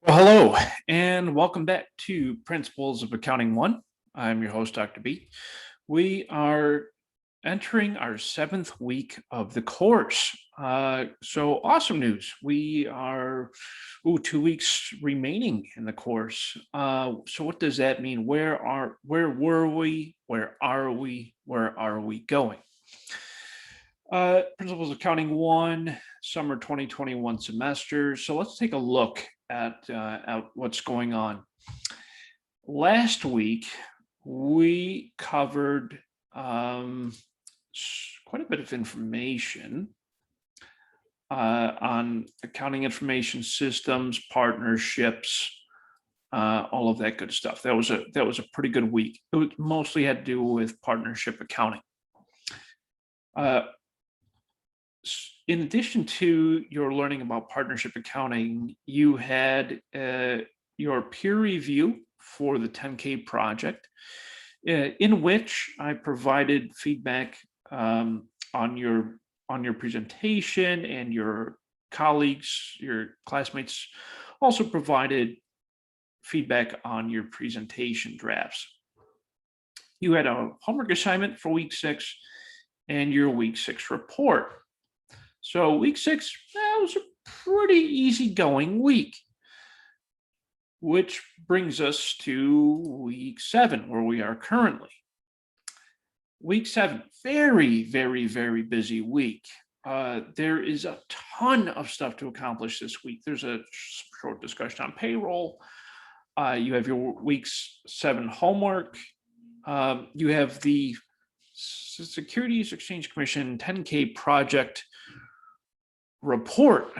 Well, hello, and welcome back to Principles of Accounting 1. I'm your host, Dr. B. We are entering our 7th week of the course. So awesome news. We are 2 weeks remaining in the course. So what does that mean? Where were we? Where are we? Where are we going? Principles of Accounting 1, summer 2021 semester. So let's take a look at what's going on. Last week, we covered quite a bit of information on accounting information systems, partnerships, all of that good stuff. That was a pretty good week. It mostly had to do with partnership accounting. In addition to your learning about partnership accounting, you had your peer review for the 10K project, in which I provided feedback on your presentation, and your colleagues, your classmates also provided feedback on your presentation drafts. You had a homework assignment for week 6 and your week 6 report. So week 6, that was a pretty easygoing week, which brings us to week 7, where we are currently. Week 7, very, very, very busy week. There is a ton of stuff to accomplish this week. There's a short discussion on payroll. You have your week 7 homework. You have the Securities Exchange Commission 10K project report.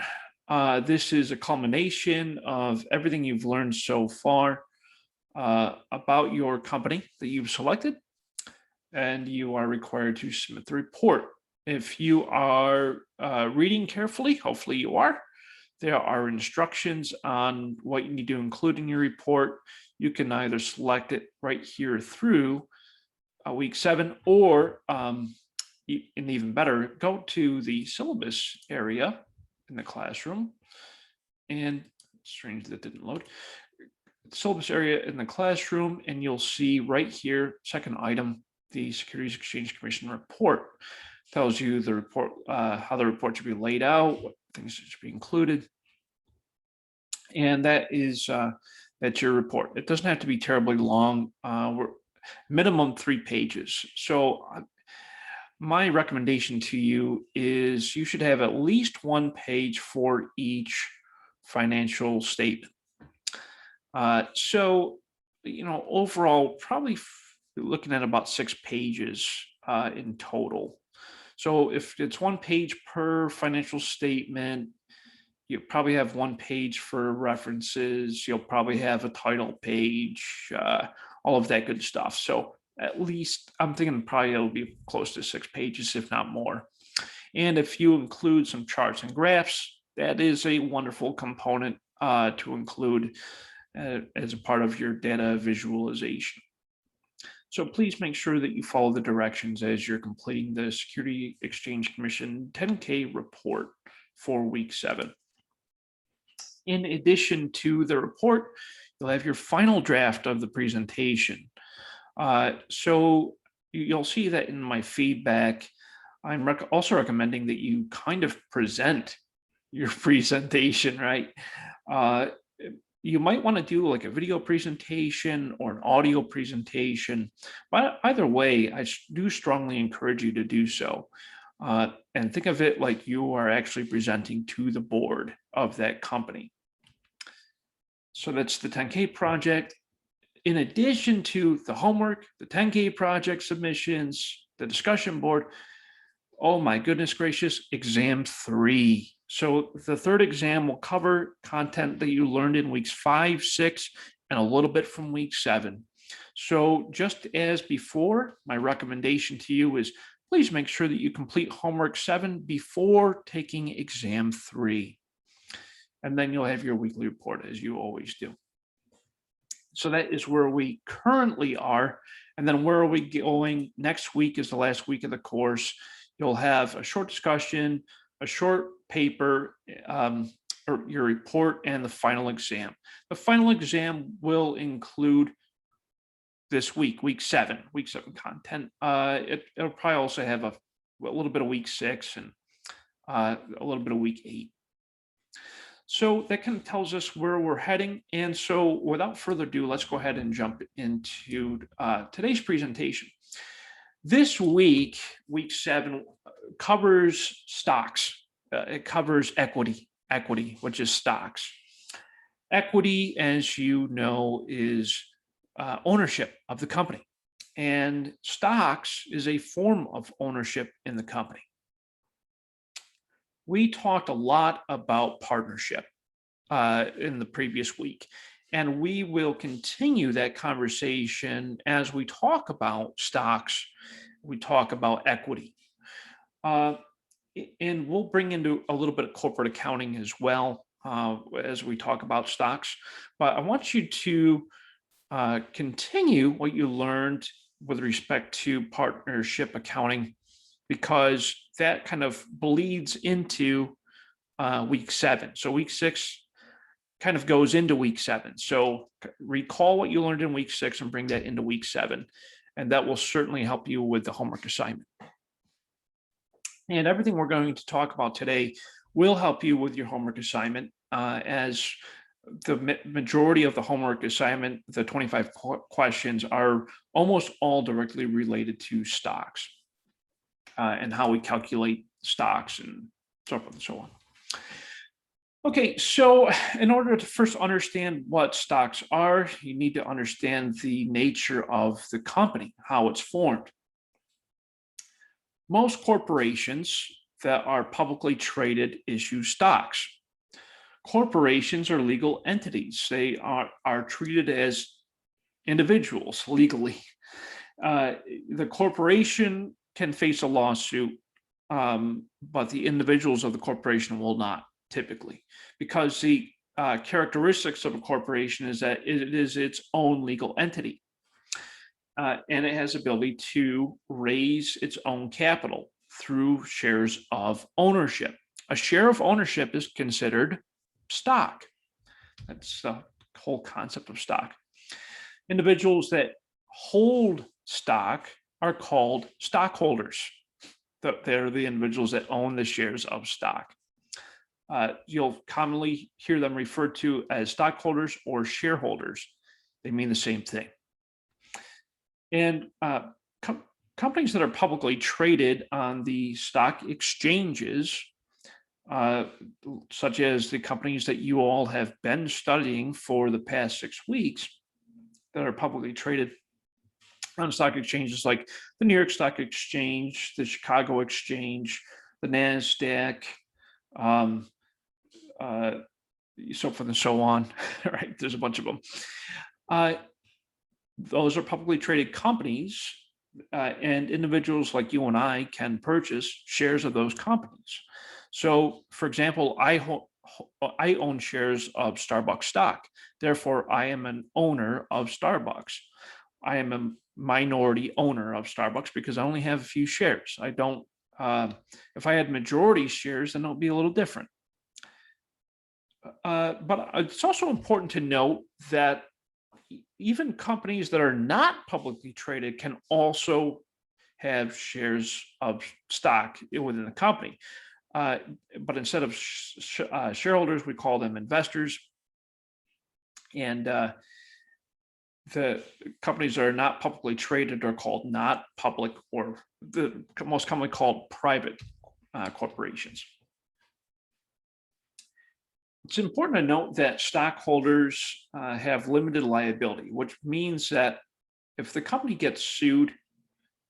This is a culmination of everything you've learned so far about your company that you've selected, and you are required to submit the report. If you are reading carefully, hopefully you are, there are instructions on what you need to include in your report. You can either select it right here through week 7, or and even better, go to the syllabus area in the classroom, and strange that didn't load. Syllabus area in the classroom, and you'll see right here, second item, the Securities Exchange Commission report. Tells you the report, how the report should be laid out, what things should be included, and that's your report. It doesn't have to be terribly long. We're minimum 3 pages. So my recommendation to you is you should have at least 1 page for each financial statement. So, overall, probably looking at about 6 pages in total. So if it's 1 page per financial statement, you probably have 1 page for references. You'll probably have a title page, all of that good stuff. So at least I'm thinking probably it'll be close to 6 pages, if not more. And if you include some charts and graphs, that is a wonderful component to include as a part of your data visualization. So please make sure that you follow the directions as you're completing the Security Exchange Commission 10K report for week 7. In addition to the report, you'll have your final draft of the presentation. So you'll see that in my feedback, I'm also recommending that you kind of present your presentation, right? You might want to do like a video presentation or an audio presentation, but either way, I do strongly encourage you to do so. And think of it like you are actually presenting to the board of that company. So that's the 10K project. In addition to the homework, the 10K project submissions, the discussion board, oh my goodness gracious, exam 3. So the third exam will cover content that you learned in weeks 5, 6, and a little bit from week 7. So just as before, my recommendation to you is please make sure that you complete homework 7 before taking exam 3. And then you'll have your weekly report as you always do. So that is where we currently are. And then where are we going? Next week is the last week of the course. You'll have a short discussion, a short paper, or your report and the final exam. The final exam will include this week 7 content. It'll probably also have a little bit of week 6 and a little bit of week 8. So that kind of tells us where we're heading. And so without further ado, let's go ahead and jump into today's presentation. This week 7, covers stocks. It covers equity, which is stocks. Equity, as you know, is ownership of the company. And stocks is a form of ownership in the company. We talked a lot about partnership in the previous week, and we will continue that conversation as we talk about stocks, we talk about equity. And we'll bring into a little bit of corporate accounting as well as we talk about stocks. But I want you to continue what you learned with respect to partnership accounting, because that kind of bleeds into week 7. So week 6 kind of goes into week 7. So recall what you learned in week 6 and bring that into week 7. And that will certainly help you with the homework assignment. And everything we're going to talk about today will help you with your homework assignment, as the majority of the homework assignment, the 25 questions, are almost all directly related to stocks and how we calculate stocks and so forth and so on. Okay, so in order to first understand what stocks are, you need to understand the nature of the company, how it's formed. Most corporations that are publicly traded issue stocks. Corporations are legal entities. They are treated as individuals legally. The corporation can face a lawsuit, but the individuals of the corporation will not, typically, because the characteristics of a corporation is that it is its own legal entity. And it has the ability to raise its own capital through shares of ownership. A share of ownership is considered stock. That's the whole concept of stock. Individuals that hold stock are called stockholders. They're the individuals that own the shares of stock. You'll commonly hear them referred to as stockholders or shareholders. They mean the same thing. And companies that are publicly traded on the stock exchanges, such as the companies that you all have been studying for the past 6 weeks, that are publicly traded on stock exchanges like the New York Stock Exchange, the Chicago Exchange, the NASDAQ, so forth and so on, right? There's a bunch of them. Those are publicly traded companies, and individuals like you and I can purchase shares of those companies. So, for example, I own shares of Starbucks stock. Therefore, I am an owner of Starbucks. I am a minority owner of Starbucks because I only have a few shares. I don't. If I had majority shares, then it would be a little different. But it's also important to note that even companies that are not publicly traded can also have shares of stock within the company. But instead of shareholders, we call them investors. And the companies that are not publicly traded are called not public, or the most commonly called private corporations. It's important to note that stockholders have limited liability, which means that if the company gets sued,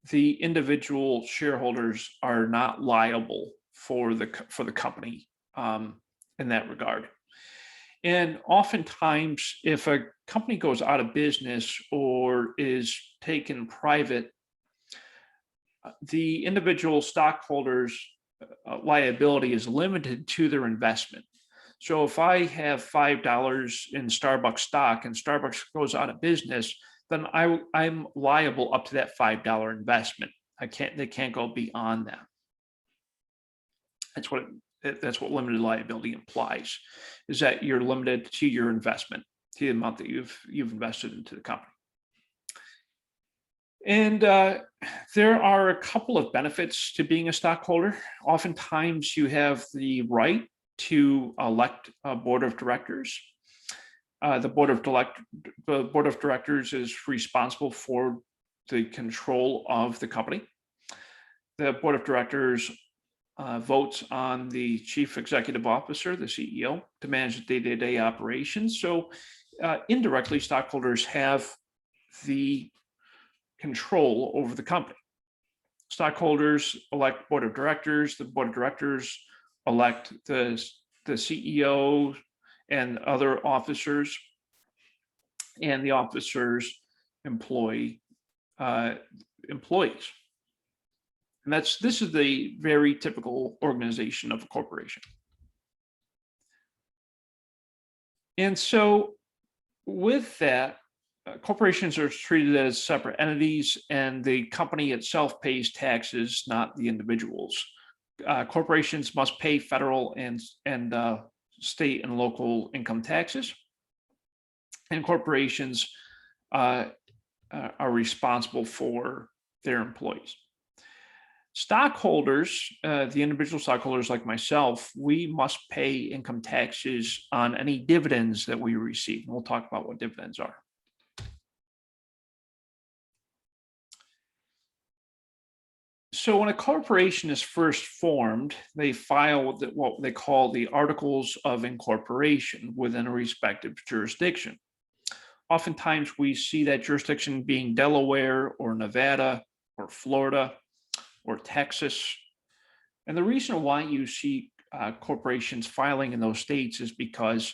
the individual shareholders are not liable for the company in that regard. And oftentimes, if a company goes out of business or is taken private, the individual stockholders' liability is limited to their investment. So if I have $5 in Starbucks stock and Starbucks goes out of business, then I'm liable up to that $5 investment. They can't go beyond that. That's what That's what limited liability implies, is that you're limited to your investment, to the amount that you've invested into the company. And there are a couple of benefits to being a stockholder. Oftentimes, you have the right to elect a board of directors. The board of directors is responsible for the control of the company. The board of directors votes on the chief executive officer, the CEO, to manage the day-to-day operations. So indirectly, stockholders have the control over the company. Stockholders elect board of directors. The board of directors elect the CEO and other officers, and the officers employ employees. And this is the very typical organization of a corporation. And so with that, corporations are treated as separate entities, and the company itself pays taxes, not the individuals. Corporations must pay federal and state and local income taxes, and corporations are responsible for their employees. Stockholders, the individual stockholders like myself, we must pay income taxes on any dividends that we receive. And we'll talk about what dividends are. So when a corporation is first formed, they file what they call the Articles of Incorporation within a respective jurisdiction. Oftentimes we see that jurisdiction being Delaware or Nevada or Florida or Texas. And the reason why you see corporations filing in those states is because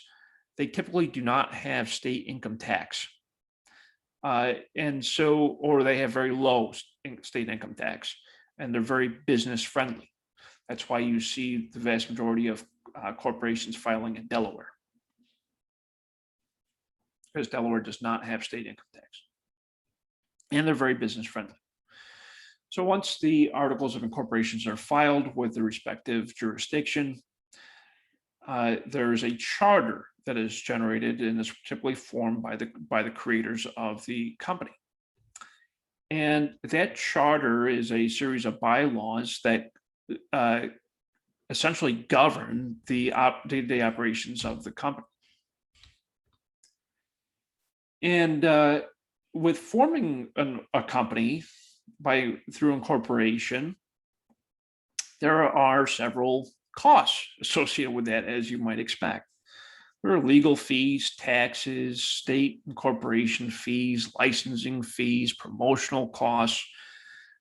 they typically do not have state income tax. And so, or they have very low state income tax, and they're very business friendly. That's why you see the vast majority of corporations filing in Delaware, because Delaware does not have state income tax, and they're very business friendly. So once the articles of incorporations are filed with the respective jurisdiction, there's a charter that is generated, and is typically formed by the creators of the company. And that charter is a series of bylaws that essentially govern the day-to-day operations of the company. And with forming a company through incorporation, there are several costs associated with that, as you might expect. There are legal fees, taxes, state incorporation fees, licensing fees, promotional costs,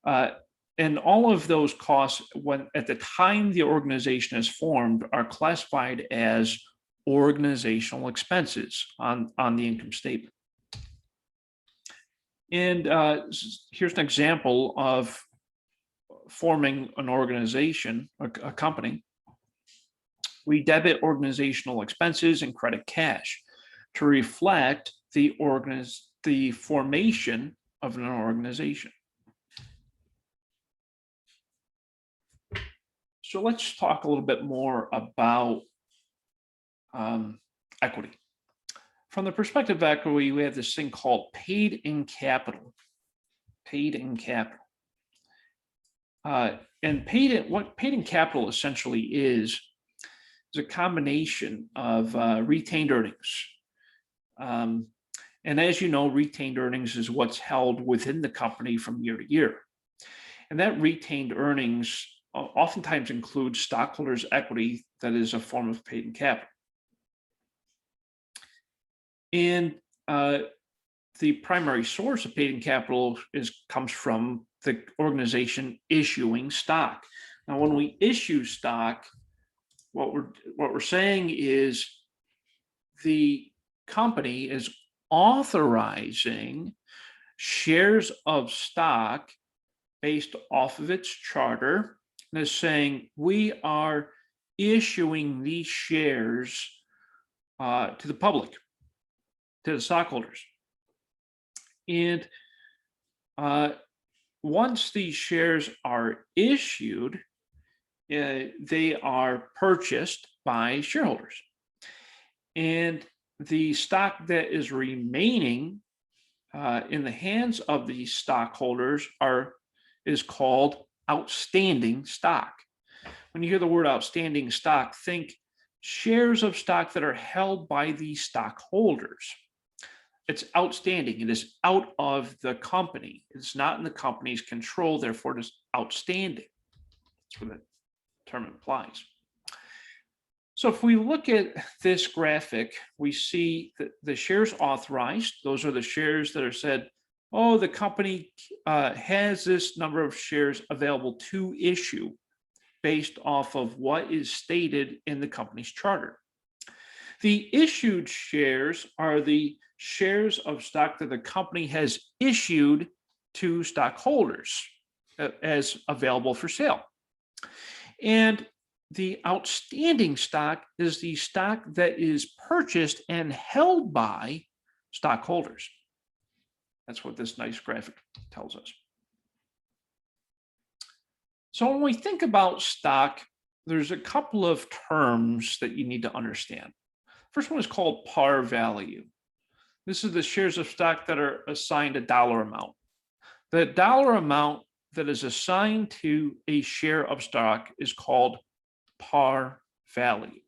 and all of those costs, when at the time the organization is formed, are classified as organizational expenses on the income statement. And here's an example of forming an organization, a company. We debit organizational expenses and credit cash to reflect the formation of an organization. So let's talk a little bit more about equity. From the perspective of equity, we have this thing called paid-in capital. Paid-in capital. And what paid-in capital essentially is a combination of retained earnings. And as you know, retained earnings is what's held within the company from year to year. And that retained earnings oftentimes includes stockholders' equity that is a form of paid-in capital. And the primary source of paid-in capital comes from the organization issuing stock. Now, when we issue stock, what we're saying is the company is authorizing shares of stock based off of its charter, and is saying we are issuing these shares to the public, to the stockholders. And once these shares are issued, they are purchased by shareholders. And the stock that is remaining in the hands of the stockholders is called outstanding stock. When you hear the word outstanding stock, think shares of stock that are held by the stockholders. It's outstanding. It is out of the company. It's not in the company's control, therefore it is outstanding. That's what the term implies. So if we look at this graphic, we see that the shares authorized, those are the shares that are said, oh, the company has this number of shares available to issue based off of what is stated in the company's charter. The issued shares are the shares of stock that the company has issued to stockholders as available for sale. And the outstanding stock is the stock that is purchased and held by stockholders. That's what this nice graphic tells us. So when we think about stock, there's a couple of terms that you need to understand. First one is called par value. This is the shares of stock that are assigned a dollar amount. The dollar amount that is assigned to a share of stock is called par value.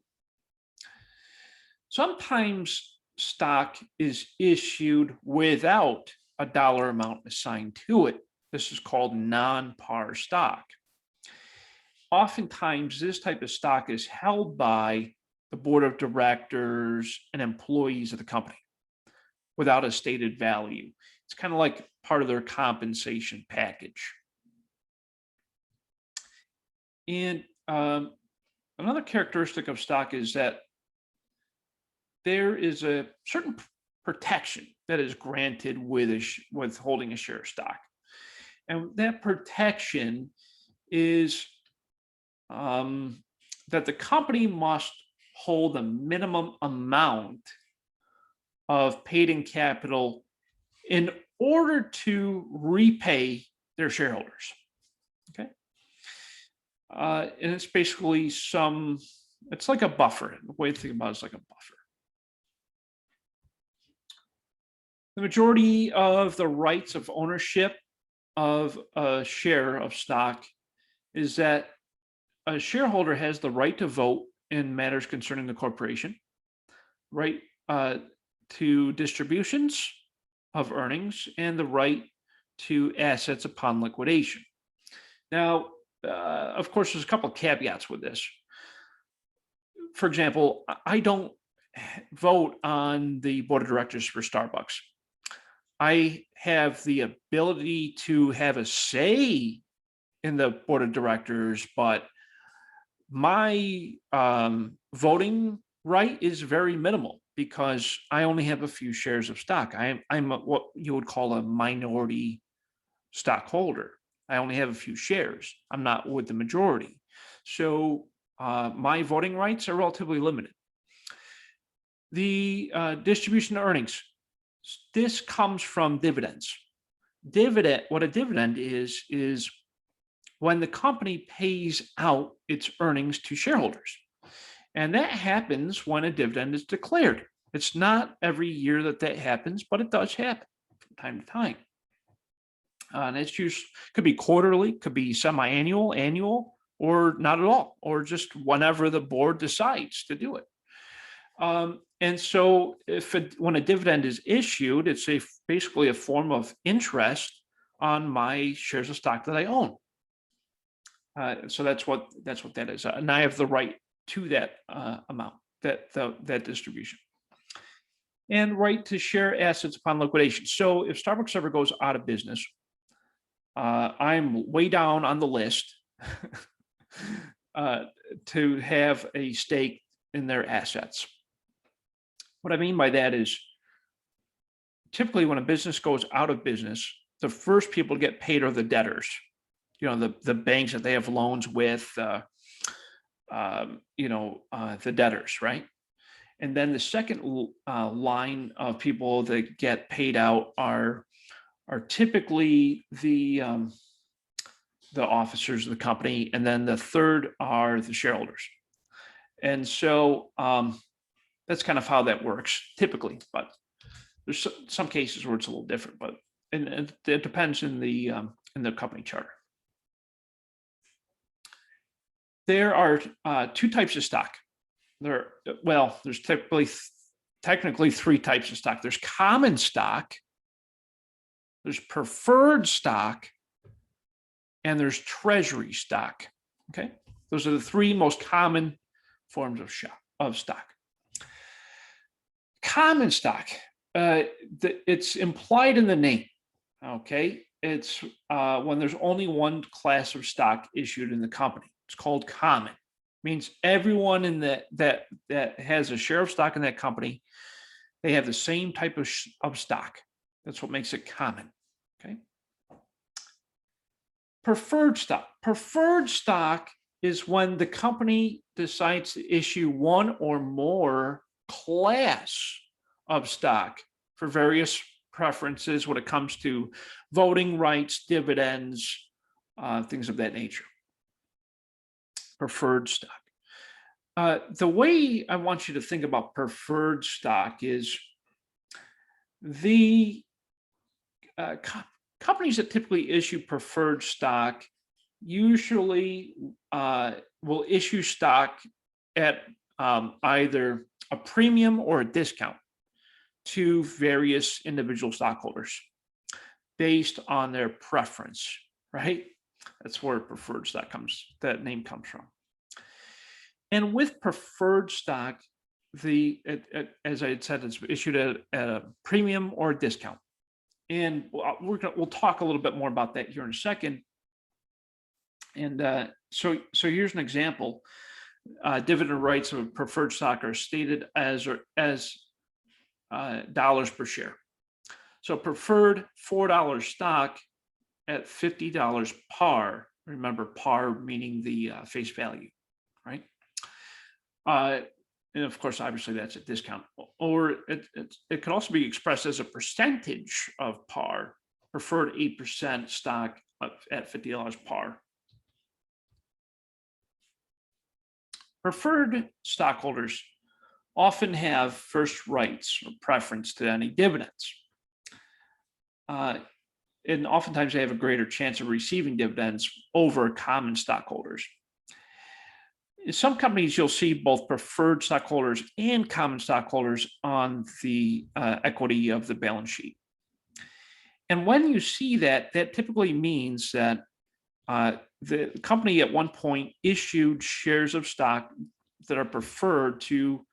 Sometimes stock is issued without a dollar amount assigned to it. This is called non-par stock. Oftentimes, this type of stock is held by the board of directors and employees of the company without a stated value. It's kind of like part of their compensation package. And another characteristic of stock is that there is a certain protection that is granted with holding a share of stock. And that protection is that the company must hold a minimum amount of paid-in capital in order to repay their shareholders. Okay. And it's basically it's like a buffer. The way to think about it is like a buffer. The majority of the rights of ownership of a share of stock is that a shareholder has the right to vote in matters concerning the corporation, right to distributions of earnings, and the right to assets upon liquidation. Now, of course, there's a couple of caveats with this. For example, I don't vote on the board of directors for Starbucks. I have the ability to have a say in the board of directors, but my voting right is very minimal because I only have a few shares of stock. I'm what you would call a minority stockholder. I only have a few shares. I'm not with the majority. So my voting rights are relatively limited. The distribution of earnings. This comes from dividends. What a dividend is when the company pays out its earnings to shareholders. And that happens when a dividend is declared. It's not every year that happens, but it does happen from time to time. And it's could be quarterly, could be semi-annual, annual, or not at all, or just whenever the board decides to do it. And so when a dividend is issued, it's basically a form of interest on my shares of stock that I own. So that's what that is. And I have the right to that amount, that distribution. And right to share assets upon liquidation. So if Starbucks ever goes out of business, I'm way down on the list to have a stake in their assets. What I mean by that is typically when a business goes out of business, the first people to get paid are the debtors. The banks that they have loans with, the debtors, right? And then the second line of people that get paid out are typically the the officers of the company, and then the third are the shareholders. And so that's kind of how that works typically, but there's some cases where it's a little different, but and it depends in the company charter. There are two types of stock. There's technically three types of stock. There's common stock, there's preferred stock, and there's treasury stock. Okay, those are the three most common forms of stock. Common stock, it's implied in the name. Okay, it's when there's only one class of stock issued in the company. It's called common. Means everyone in that has a share of stock in that company, they have the same type of stock. That's what makes it common. Okay. Preferred stock. Preferred stock is when the company decides to issue one or more class of stock for various preferences when it comes to voting rights, dividends, things of that nature. Preferred stock. The way I want you to think about preferred stock is the companies that typically issue preferred stock usually will issue stock at either a premium or a discount to various individual stockholders based on their preference, right? That's where preferred stock that name comes from. And with preferred stock, as I had said, it's issued at a premium or a discount. And we'll talk a little bit more about that here in a second. And so here's an example. Dividend rights of preferred stock are stated as dollars per share. So preferred $4 stock at $50 par. Remember, par meaning the face value, right? And of course, obviously, that's a discount. Or it can also be expressed as a percentage of par. Preferred 8% stock at $50 par. Preferred stockholders often have first rights or preference to any dividends. And oftentimes they have a greater chance of receiving dividends over common stockholders. In some companies, you'll see both preferred stockholders and common stockholders on the equity of the balance sheet. And when you see that, that typically means that the company at one point issued shares of stock that are preferred to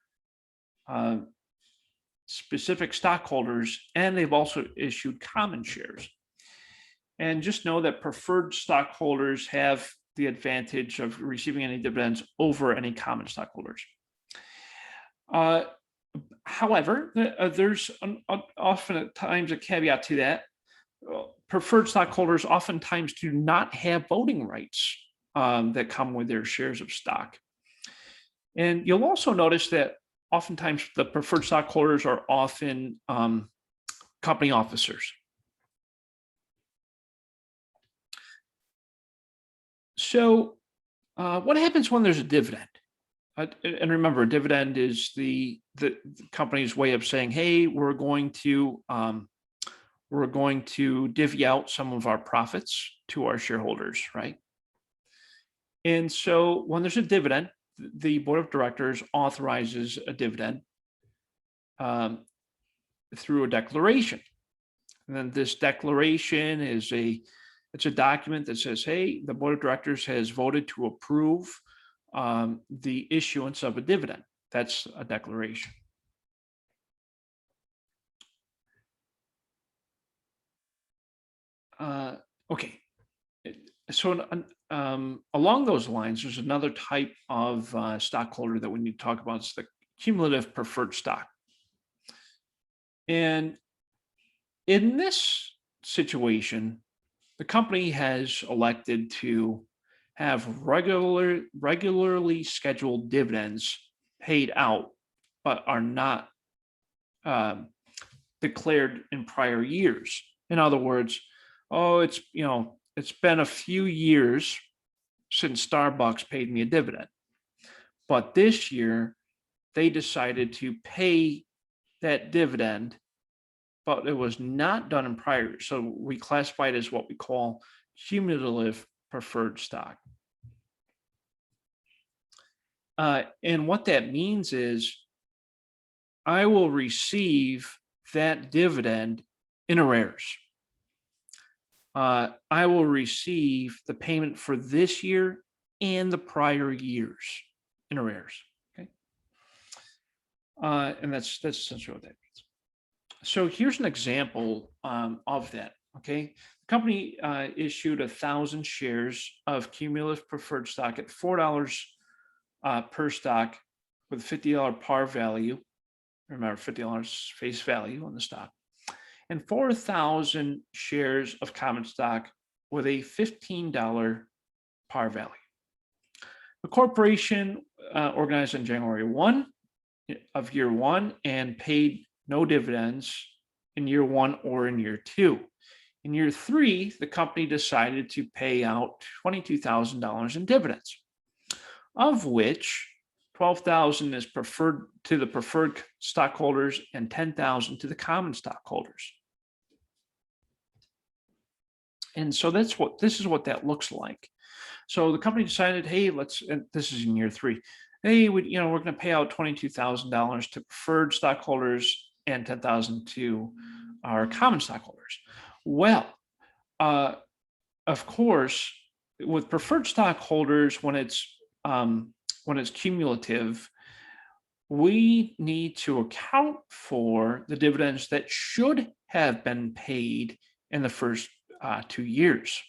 specific stockholders, and they've also issued common shares. And just know that preferred stockholders have the advantage of receiving any dividends over any common stockholders. However, there's oftentimes a caveat to that. Preferred stockholders oftentimes do not have voting rights that come with their shares of stock. And you'll also notice that oftentimes the preferred stockholders are often company officers. So what happens when there's a dividend? And remember, a dividend is the company's way of saying, hey, we're going to divvy out some of our profits to our shareholders, right? And so when there's a dividend, the board of directors authorizes a dividend through a declaration. And then this declaration is it's a document that says, hey, the board of directors has voted to approve the issuance of a dividend. That's a declaration. Okay. So along those lines, there's another type of stockholder that we need to talk about. It's the cumulative preferred stock. And in this situation, the company has elected to have regularly scheduled dividends paid out, but are not declared in prior years. In other words, it's it's been a few years since Starbucks paid me a dividend. But this year, they decided to pay that dividend, but it was not done in prior years. So we classify it as what we call cumulative preferred stock. And what that means is I will receive that dividend in arrears. I will receive the payment for this year and the prior years in arrears. Okay. And that's essentially what that means. So here's an example of that. Okay. The company issued 1,000 shares of cumulative preferred stock at $4 per stock with $50 par value. Remember, $50 face value on the stock, and 4,000 shares of common stock with a $15 par value. The corporation organized on January 1 of year one and paid no dividends in year one or in year two. In year three, the company decided to pay out $22,000 in dividends, of which 12,000 is preferred to the preferred stockholders and 10,000 to the common stockholders. And so this is what that looks like. So the company decided, hey, and this is in year three. Hey, we're going to pay out $22,000 to preferred stockholders and 10,000 to our common stockholders. Well, of course, with preferred stockholders, when it's cumulative, we need to account for the dividends that should have been paid in the first 2 years.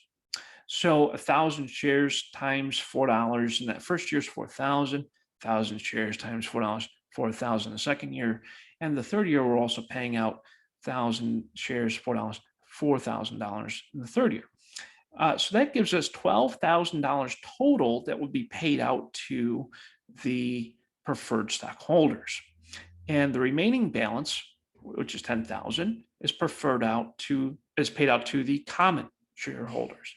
So 1,000 shares times $4 in that first year is 4,000. 1,000 shares times $4, 4,000 the second year, and the third year we're also paying out 1,000 shares, $4, $4,000 in the third year. So that gives us $12,000 total that would be paid out to the preferred stockholders. And the remaining balance, which is 10,000, is paid out to the common shareholders.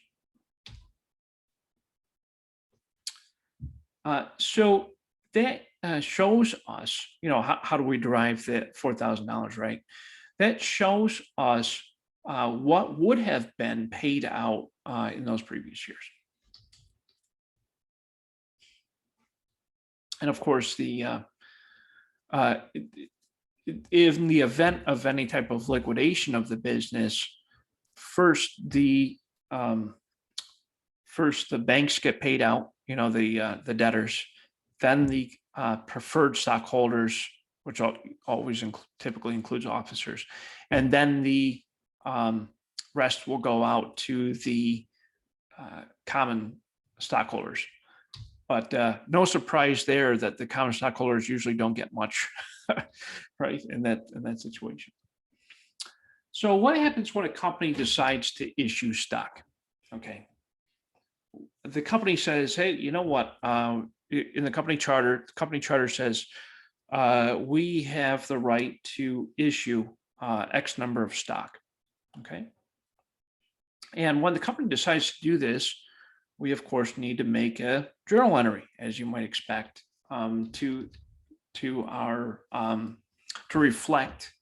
So that shows us, how do we derive that $4,000, right? That shows us what would have been paid out in those previous years. And of course, in the event of any type of liquidation of the business, first the banks get paid out, the debtors, then the preferred stockholders, which always typically includes officers, and then the rest will go out to the common stockholders. But no surprise there that the common stockholders usually don't get much, right, in that situation. So what happens when a company decides to issue stock? Okay. The company says, hey, you know what? In the company charter says we have the right to issue X number of stock. Okay. And when the company decides to do this, we of course need to make a journal entry, as you might expect, to reflect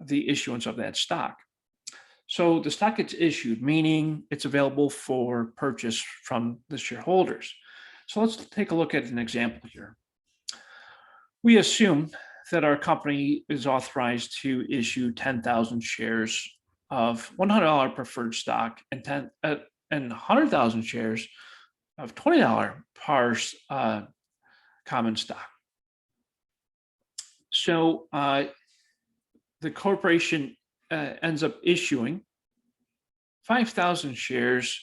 the issuance of that stock. So the stock gets issued, meaning it's available for purchase from the shareholders. So let's take a look at an example here. We assume that our company is authorized to issue 10,000 shares of $100 preferred stock and 100,000 shares of $20 par common stock. So the corporation ends up issuing 5,000 shares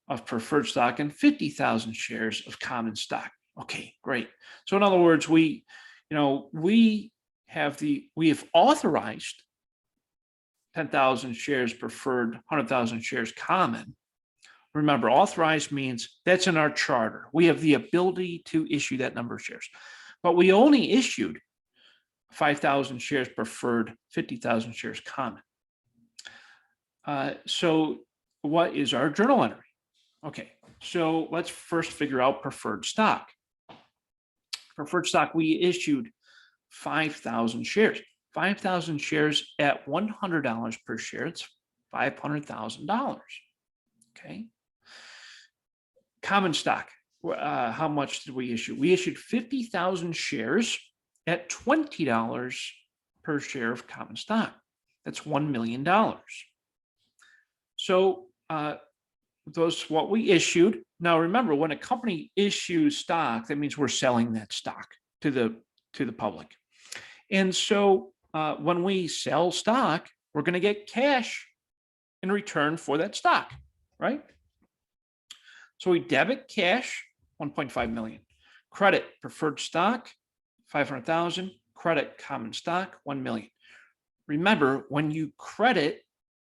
of preferred stock and 50,000 shares of common stock. Okay, great. So in other words, we have authorized 10,000 shares preferred, 100,000 shares common. Remember, authorized means that's in our charter. We have the ability to issue that number of shares, but we only issued 5,000 shares preferred, 50,000 shares common. So what is our journal entry? Okay, so let's first figure out preferred stock. Preferred stock, we issued 5,000 shares. 5,000 shares at $100 per share, it's $500,000. Okay. Common stock, how much did we issue? We issued 50,000 shares at $20 per share of common stock. That's $1 million. So those what we issued. Now remember, when a company issues stock, that means we're selling that stock to the public. And so when we sell stock, we're going to get cash in return for that stock, right? So we debit cash, 1.5 million. Credit preferred stock, 500,000. Credit common stock, 1 million. Remember, when you credit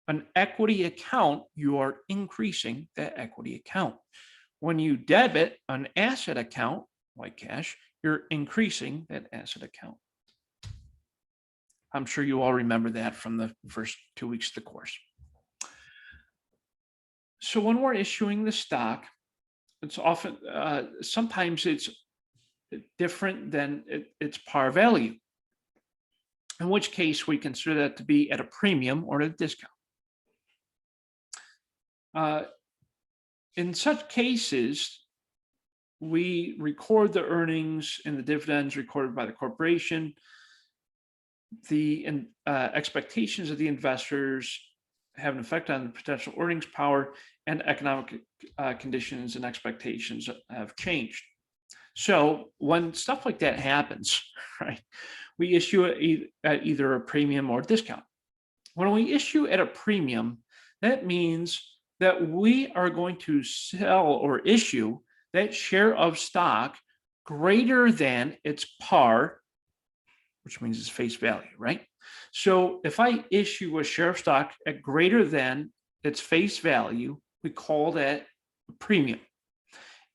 an equity account, you are increasing that equity account. When you debit an asset account, like cash, you're increasing that asset account. I'm sure you all remember that from the first 2 weeks of the course. So when we're issuing the stock, it's often, sometimes it's different than its par value, in which case we consider that to be at a premium or at a discount. In such cases, we record the earnings and the dividends recorded by the corporation. The expectations of the investors have an effect on the potential earnings power, and economic conditions and expectations have changed. So when stuff like that happens, right, we issue it at either a premium or a discount. When we issue at a premium, that means that we are going to sell or issue that share of stock greater than its par, which means its face value, right? So if I issue a share of stock at greater than its face value, we call that a premium.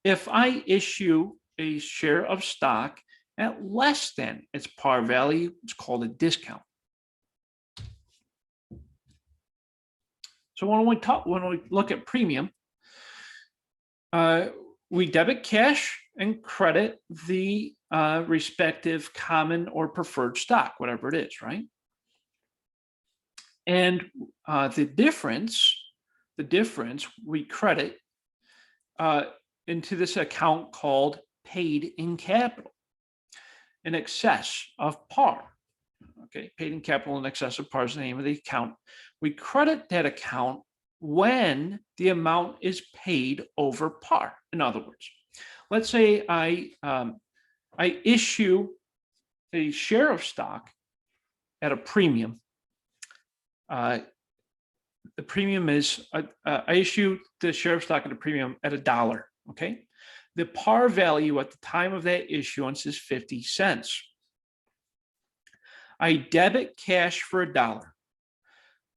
If I issue a share of stock at less than its par value, it's called a discount. So when we look at premium, we debit cash and credit the respective common or preferred stock, whatever it is, right? And the difference we credit into this account called paid in capital, in excess of par. Okay, paid in capital in excess of par is the name of the account. We credit that account when the amount is paid over par. In other words, let's say I issue a share of stock at a premium. The premium is I issue the share of stock at a premium at $1. Okay, the par value at the time of that issuance is 50 cents. I debit cash for $1.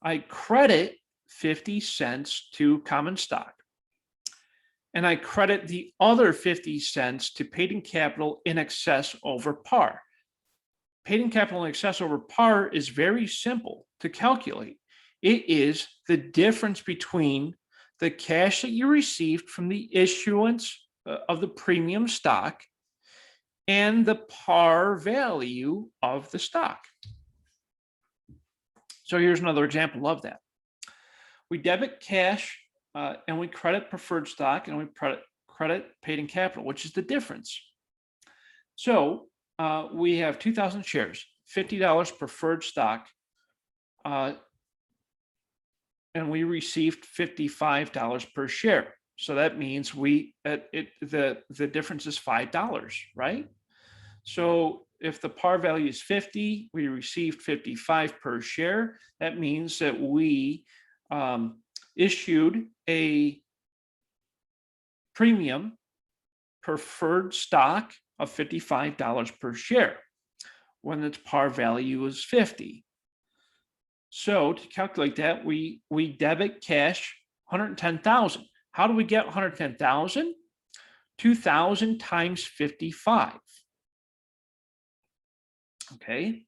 I credit 50 cents to common stock, and I credit the other 50 cents to paid in capital in excess over par. Paid in capital in excess over par is very simple to calculate. It is the difference between the cash that you received from the issuance of the premium stock and the par value of the stock. So here's another example of that. We debit cash and we credit preferred stock, and we credit paid in capital, which is the difference. So we have 2,000 shares, $50 preferred stock, and we received $55 per share. So that means the difference is $5, right? So if the par value is 50, we received 55 per share. That means that we issued a premium preferred stock of $55 per share when its par value is 50. So to calculate that, we debit cash 110,000. How do we get 110,000? 2,000 times 55. Okay.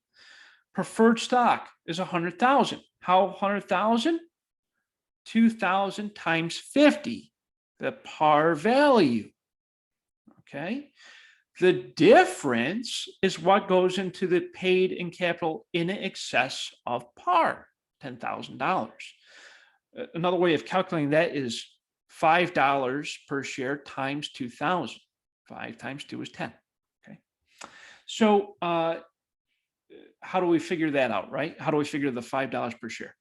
Preferred stock is 100,000. How 100,000? 2,000 times 50, the par value. Okay. The difference is what goes into the paid in capital in excess of par, $10,000. Another way of calculating that is $5 per share times 2,000. 5 times 2 is 10. Okay. So how do we figure that out, right? How do we figure the $5 per share?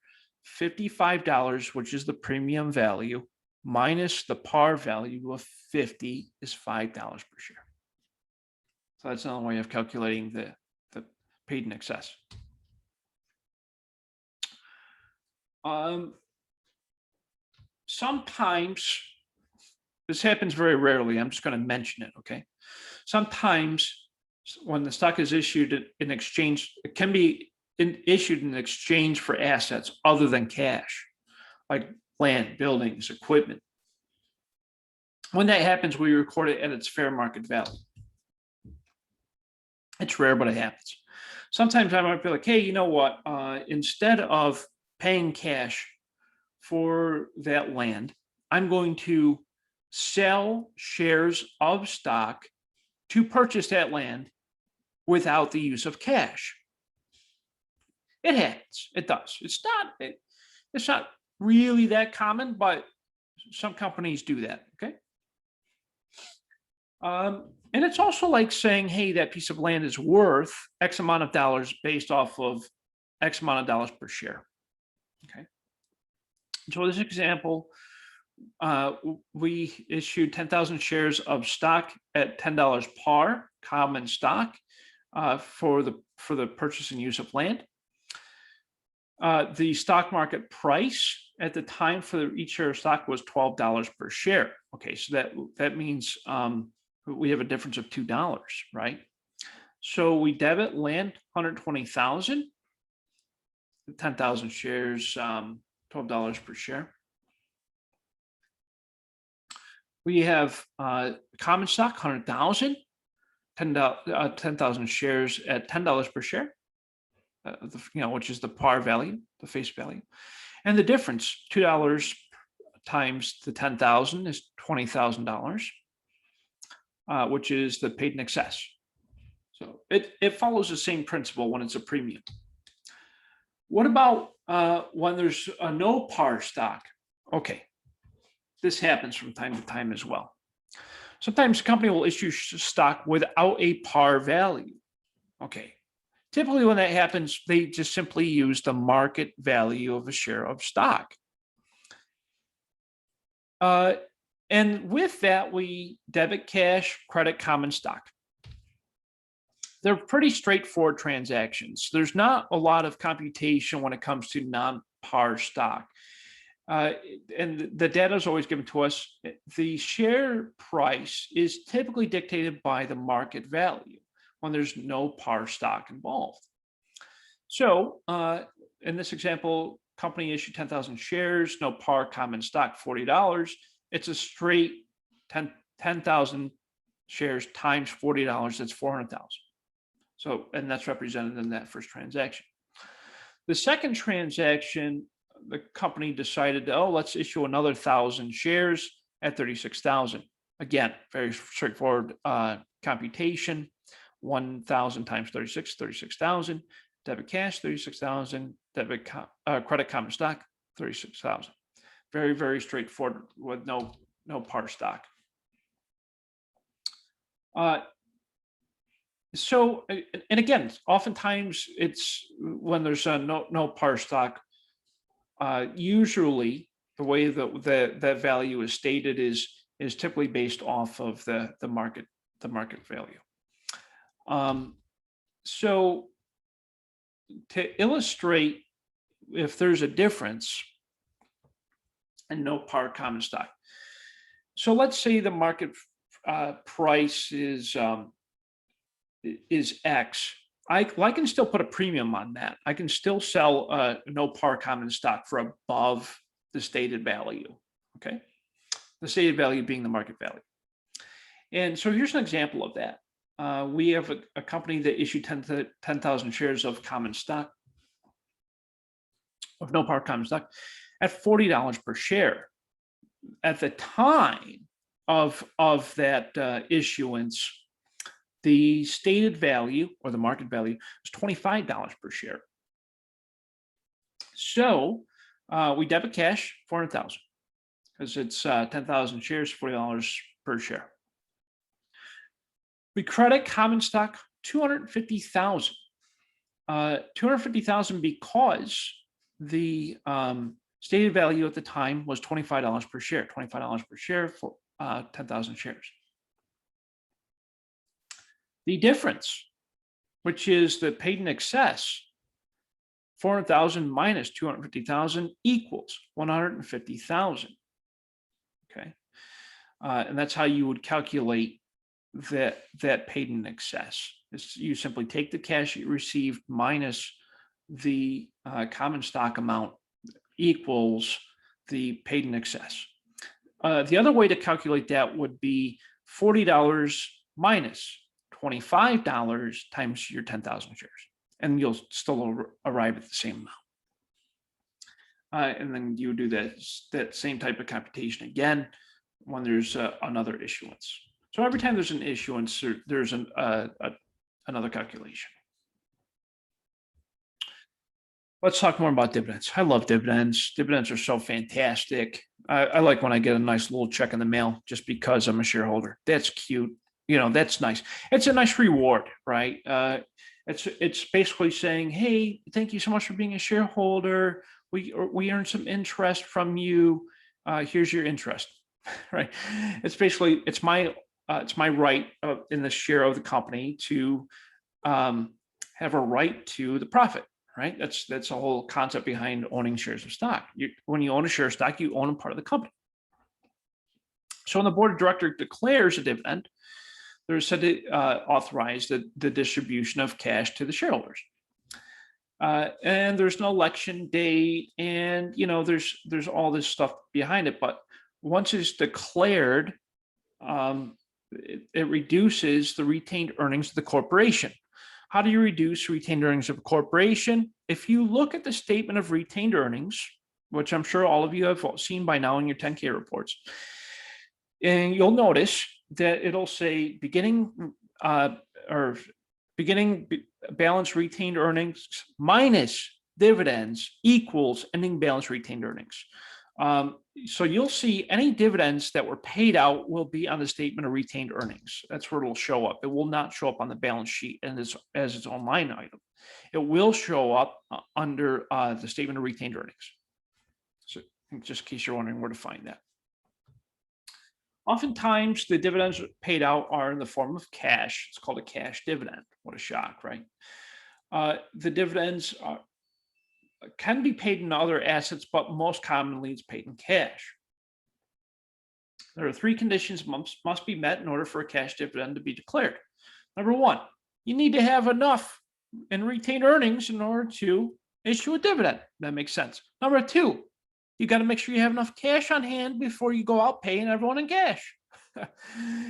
$55, which is the premium value, minus the par value of 50 is $5 per share. So that's another way of calculating the paid in excess. Sometimes, this happens very rarely, I'm just going to mention it, okay? Sometimes when the stock is issued in exchange, it can be issued in exchange for assets other than cash, like land, buildings, equipment. When that happens, we record it at its fair market value. It's rare, but it happens. Sometimes I might be like, hey, you know what? Instead of paying cash for that land, I'm going to sell shares of stock to purchase that land without the use of cash. It happens. It does. It's not really that common, but some companies do that. Okay. And it's also like saying, hey, that piece of land is worth X amount of dollars based off of X amount of dollars per share. Okay. So this example, we issued 10,000 shares of stock at $10 par, common stock, for the purchase and use of land. The stock market price at the time for each share of stock was $12 per share. Okay, so that means we have a difference of $2, right? So we debit land 120,000, 10,000 shares, $12 per share. We have common stock 100,000, 10,000 shares at $10 per share. Which is the par value, the face value, and the difference, $2 times the 10,000 is $20,000, which is the paid in excess. So it follows the same principle when it's a premium. What about when there's a no par stock? Okay, this happens from time to time as well. Sometimes a company will issue stock without a par value. Okay. Typically, when that happens, they just simply use the market value of a share of stock. And with that, we debit cash, credit common stock. They're pretty straightforward transactions. There's not a lot of computation when it comes to non-par stock. And the data is always given to us. The share price is typically dictated by the market value when there's no par stock involved. So in this example, company issued 10,000 shares, no par common stock, $40. It's a straight 10,000 shares times $40, that's 400,000. So, and that's represented in that first transaction. The second transaction, the company decided, let's issue another 1,000 shares at 36,000. Again, very straightforward computation. 1,000 times 36, 36,000. Debit cash, 36,000. Debit credit common stock, 36,000. Very, very straightforward with no par stock. So, and again, oftentimes it's when there's a no par stock. Usually, the way that value is stated is typically based off of the market value. So to illustrate if there's a difference in no par common stock. So let's say the market price is X. I can still put a premium on that. I can still sell no par common stock for above the stated value. Okay, the stated value being the market value. And so here's an example of that. We have a company that issued 10,000 shares of common stock, of no par common stock, at $40 per share. At the time of that issuance, the stated value or the market value was $25 per share. So we debit cash 400,000 because it's 10,000 shares, $40 per share. We credit common stock 250,000. 250,000 because the stated value at the time was $25 per share. $25 per share for 10,000 shares. The difference, which is the paid in excess, 400,000 minus 250,000 equals 150,000. Okay, and that's how you would calculate that paid in excess. You simply take the cash you received minus the common stock amount equals the paid in excess. The other way to calculate that would be $40 minus $25 times your 10,000 shares, and you'll still arrive at the same amount. And then you do that same type of computation again when there's another issuance. So every time there's an issuance, there's another calculation. Let's talk more about dividends. I love dividends. Dividends are so fantastic. I like when I get a nice little check in the mail just because I'm a shareholder. That's cute. That's nice. It's a nice reward, right? It's basically saying, hey, thank you so much for being a shareholder. We earned some interest from you. Here's your interest, right? It's basically, it's my right in the share of the company to have a right to the profit, right? That's the whole concept behind owning shares of stock. When you own a share of stock, you own a part of the company. So when the board of directors declares a dividend, they're said to authorize the distribution of cash to the shareholders. And there's no election date, and there's all this stuff behind it. But once it's declared, it reduces the retained earnings of the corporation. How do you reduce retained earnings of a corporation? If you look at the statement of retained earnings, which I'm sure all of you have seen by now in your 10K reports, and you'll notice that it'll say beginning balance retained earnings minus dividends equals ending balance retained earnings. So you'll see any dividends that were paid out will be on the statement of retained earnings. That's where it'll show up. It will not show up on the balance sheet and as its own line item. It will show up under the statement of retained earnings. So just in case you're wondering where to find that. Oftentimes, the dividends paid out are in the form of cash. It's called a cash dividend. What a shock, right? The dividends can be paid in other assets, but most commonly it's paid in cash. There are 3 conditions must be met in order for a cash dividend to be declared. Number 1, you need to have enough in retained earnings in order to issue a dividend. That makes sense. Number 2, you got to make sure you have enough cash on hand before you go out paying everyone in cash.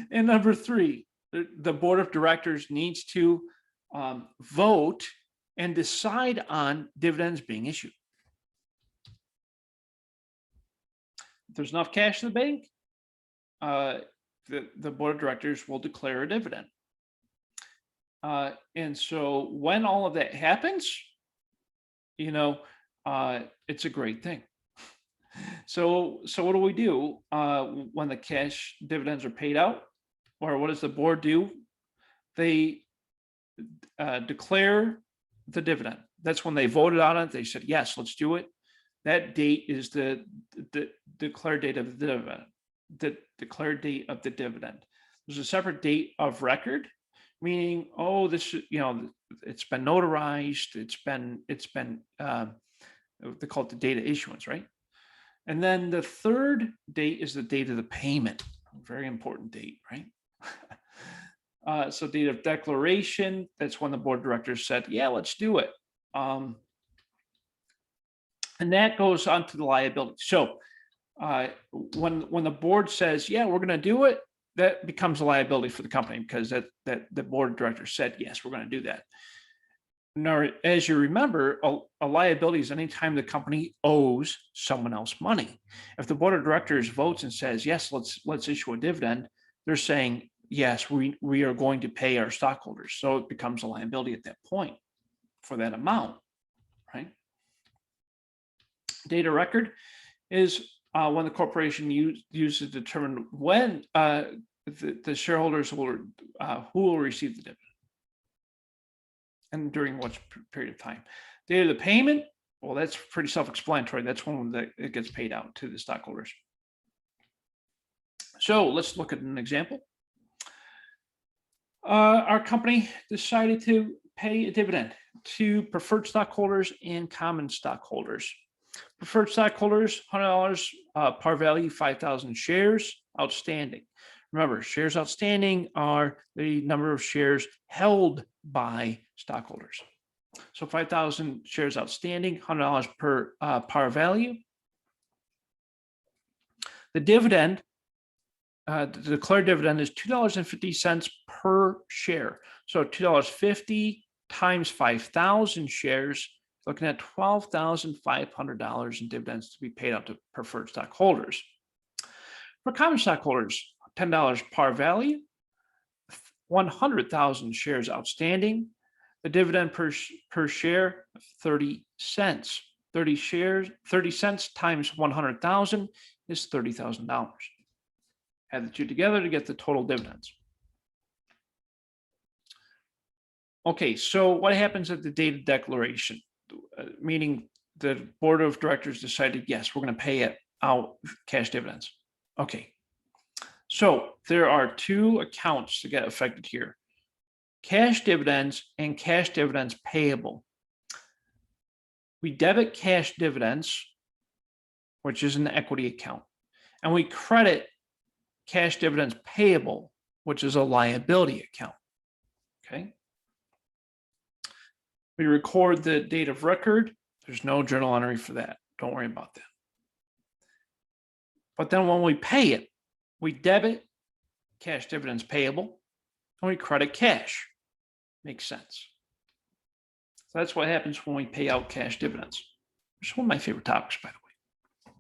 And number 3, the board of directors needs to vote and decide on dividends being issued. If there's enough cash in the bank, the board of directors will declare a dividend. And so when all of that happens, it's a great thing. So what do we do when the cash dividends are paid out? Or what does the board do? They declare the dividend. That's when they voted on it. They said, yes, let's do it. That date is the declared date of the dividend. The declared date of the dividend. There's a separate date of record, meaning, this, it's been notarized. It's been they call it the date of issuance, right? And then the third date is the date of the payment. Very important date, right? So date of declaration, that's when the board of directors said, yeah, let's do it. And that goes on to the liability. So when the board says, yeah, we're going to do it, that becomes a liability for the company because that the board of directors said, yes, we're going to do that. Now, as you remember, a liability is anytime the company owes someone else money. If the board of directors votes and says, yes, let's issue a dividend, they're saying, yes, we are going to pay our stockholders. So it becomes a liability at that point for that amount, right? Data record is when the corporation uses to determine when the shareholders will who will receive the dividend and during what period of time. Date of the payment, well, that's pretty self-explanatory. That's when it gets paid out to the stockholders. So let's look at an example. Our company decided to pay a dividend to preferred stockholders and common stockholders. Preferred stockholders, $100 par value, 5,000 shares outstanding. Remember, shares outstanding are the number of shares held by stockholders. So 5,000 shares outstanding, $100 per par value. The dividend, the declared dividend is $2.50 per share. So $2.50 times 5,000 shares, looking at $12,500 in dividends to be paid out to preferred stockholders. For common stockholders, $10 par value, 100,000 shares outstanding. The dividend per share, 30 cents. 30 cents times 100,000 is $30,000. Add the two together to get the total dividends. Okay, so what happens at the date of declaration? Meaning the board of directors decided, yes, we're going to pay it out cash dividends. Okay. So there are two accounts that get affected here: cash dividends and cash dividends payable. We debit cash dividends, which is an equity account, and we credit cash dividends payable, which is a liability account. Okay. We record the date of record. There's no journal entry for that. Don't worry about that. But then when we pay it, we debit cash dividends payable and we credit cash. Makes sense. So that's what happens when we pay out cash dividends. It's one of my favorite topics, by the way.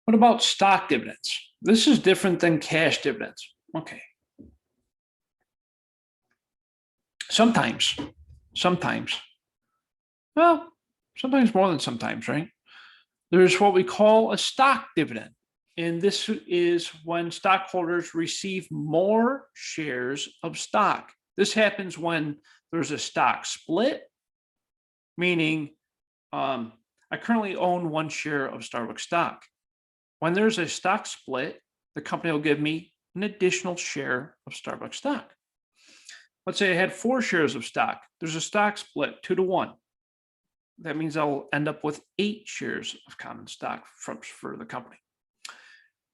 What about stock dividends? This is different than cash dividends. Okay. Sometimes, well, sometimes more than sometimes, right? There's what we call a stock dividend. And this is when stockholders receive more shares of stock. This happens when there's a stock split, meaning I currently own 1 share of Starbucks stock. When there's a stock split, the company will give me an additional share of Starbucks stock. Let's say I had 4 shares of stock. There's a stock split 2-to-1. That means I'll end up with 8 shares of common stock for the company.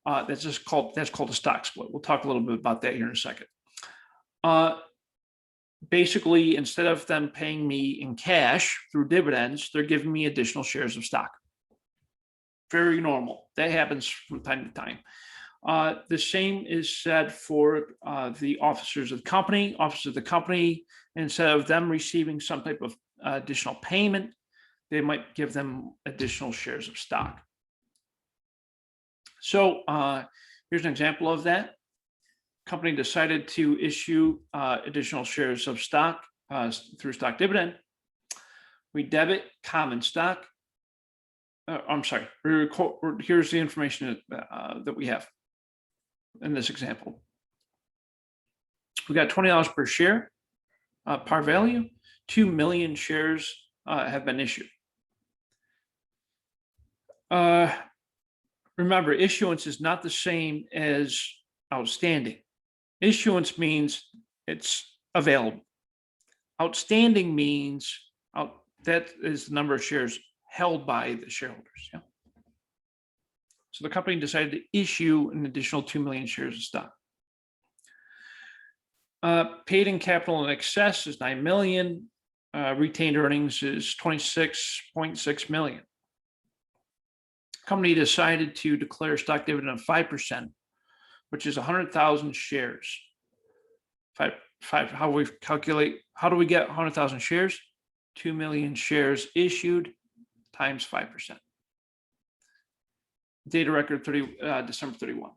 That's called a stock split. We'll talk a little bit about that here in a second. Basically, instead of them paying me in cash through dividends, they're giving me additional shares of stock. Very normal. That happens from time to time. The same is said for the officers of the company. Officers of the company, instead of them receiving some type of additional payment, they might give them additional shares of stock. So here's an example of that. Company decided to issue additional shares of stock through stock dividend. We debit common stock. I'm sorry. Here's the information that we have in this example. We got $20 per share, par value. 2 million shares have been issued. Remember, issuance is not the same as outstanding. Issuance means it's available. Outstanding means that is the number of shares held by the shareholders. Yeah. So the company decided to issue an additional 2 million shares of stock. Paid in capital in excess is 9 million. Retained earnings is 26.6 million. Company decided to declare stock dividend of 5%, which is 100,000 shares. how we calculate, how do we get 100,000 shares? 2 million shares issued times 5%. Data record December 31.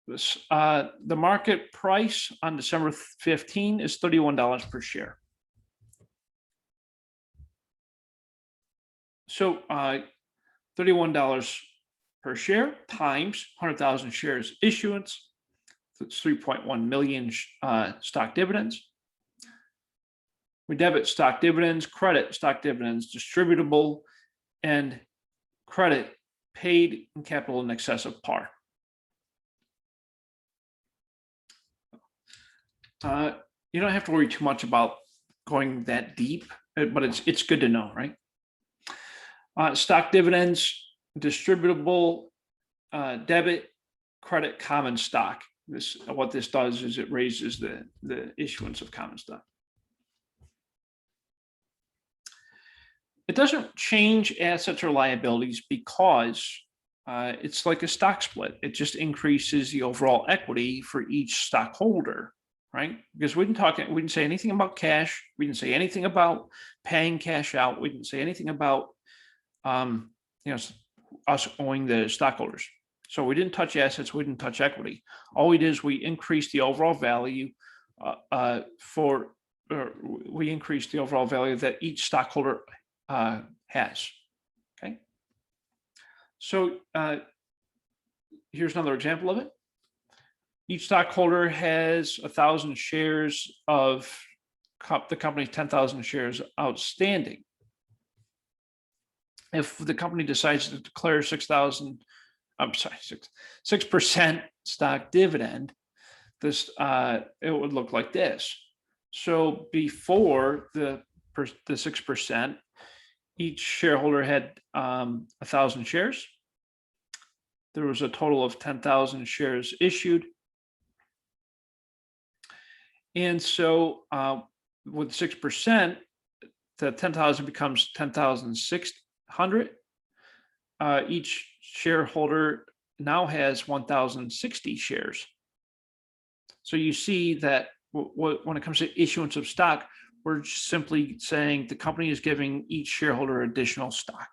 The market price on December 15 is $31 per share. So $31 per share times 100,000 shares issuance. That's 3.1 million stock dividends. We debit stock dividends, credit stock dividends distributable, and credit paid in capital in excess of par. You don't have to worry too much about going that deep, but it's good to know, right? Stock dividends, distributable, debit, credit, common stock. What this does is it raises the issuance of common stock. It doesn't change assets or liabilities because it's like a stock split. It just increases the overall equity for each stockholder, right? Because we didn't say anything about cash. We didn't say anything about paying cash out. We didn't say anything about us owing the stockholders. So we didn't touch assets. We didn't touch equity. All we did is we increased the overall value we increased the overall value that each stockholder has. Okay. So here's another example of it. Each stockholder has 1,000 shares of the company's 10,000 shares outstanding. If the company decides to declare 6% stock dividend, this it would look like this. So before the 6%, each shareholder had 1,000 shares. There was a total of 10,000 shares issued. And so with 6%, the 10,000 becomes 10,600. Each shareholder now has 1,060 shares. So you see that when it comes to issuance of stock, we're simply saying the company is giving each shareholder additional stock.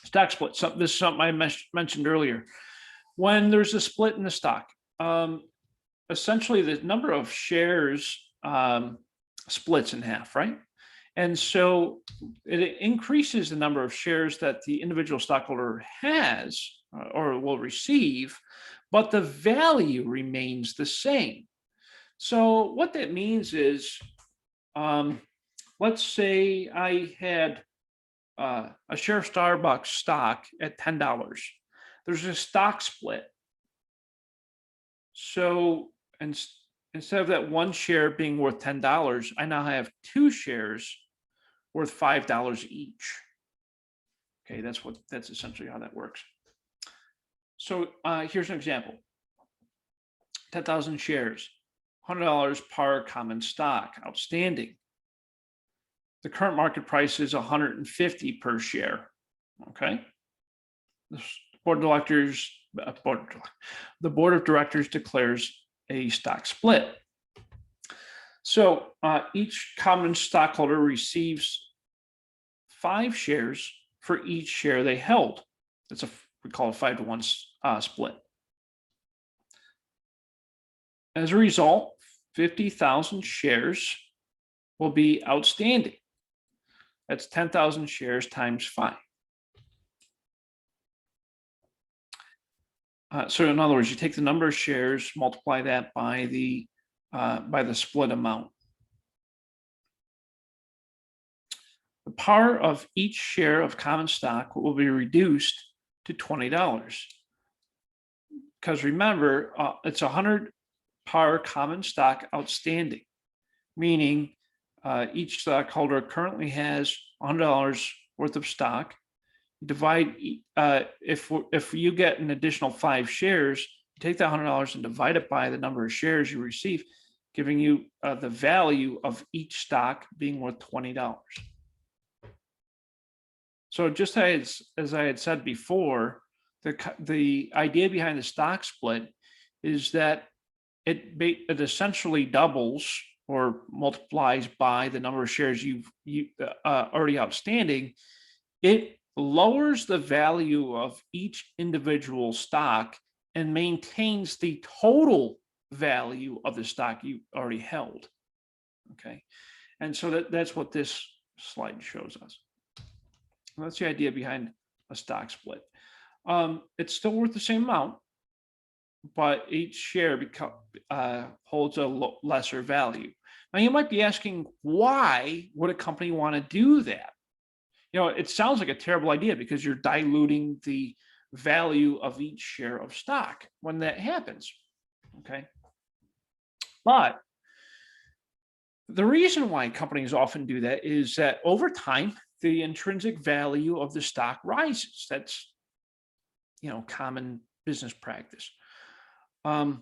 Stock split. This is something I mentioned earlier. When there's a split in the stock, essentially the number of shares splits in half, right? And so it increases the number of shares that the individual stockholder has or will receive, but the value remains the same. So what that means is, let's say I had a share of Starbucks stock at $10. There's a stock split. So instead of that one share being worth $10, I now have two shares worth $5 each. Okay, that's essentially how that works. So here's an example. 10,000 shares, $100 par common stock outstanding. The current market price is $150 per share. Okay. The board of directors declares a stock split. So each common stockholder receives 5 shares for each share they held. We call it 5-to-1 split. As a result, 50,000 shares will be outstanding. That's 10,000 shares times 5. So in other words, you take the number of shares, multiply that by the split amount. The par of each share of common stock will be reduced to $20. Because remember, it's 100 par common stock outstanding, meaning each stockholder currently has $100 worth of stock. Divide if you get an additional 5 shares, you take that $100 and divide it by the number of shares you receive, giving you the value of each stock being worth $20. So just as I had said before, the idea behind the stock split is that it essentially doubles or multiplies by the number of shares you already outstanding. It lowers the value of each individual stock and maintains the total value of the stock you already held. Okay, and so that's what this slide shows us. And that's the idea behind a stock split. It's still worth the same amount, but each share holds a lesser value. Now you might be asking, why would a company want to do that? It sounds like a terrible idea because you're diluting the value of each share of stock when that happens. Okay. But the reason why companies often do that is that over time, the intrinsic value of the stock rises. That's, common business practice. And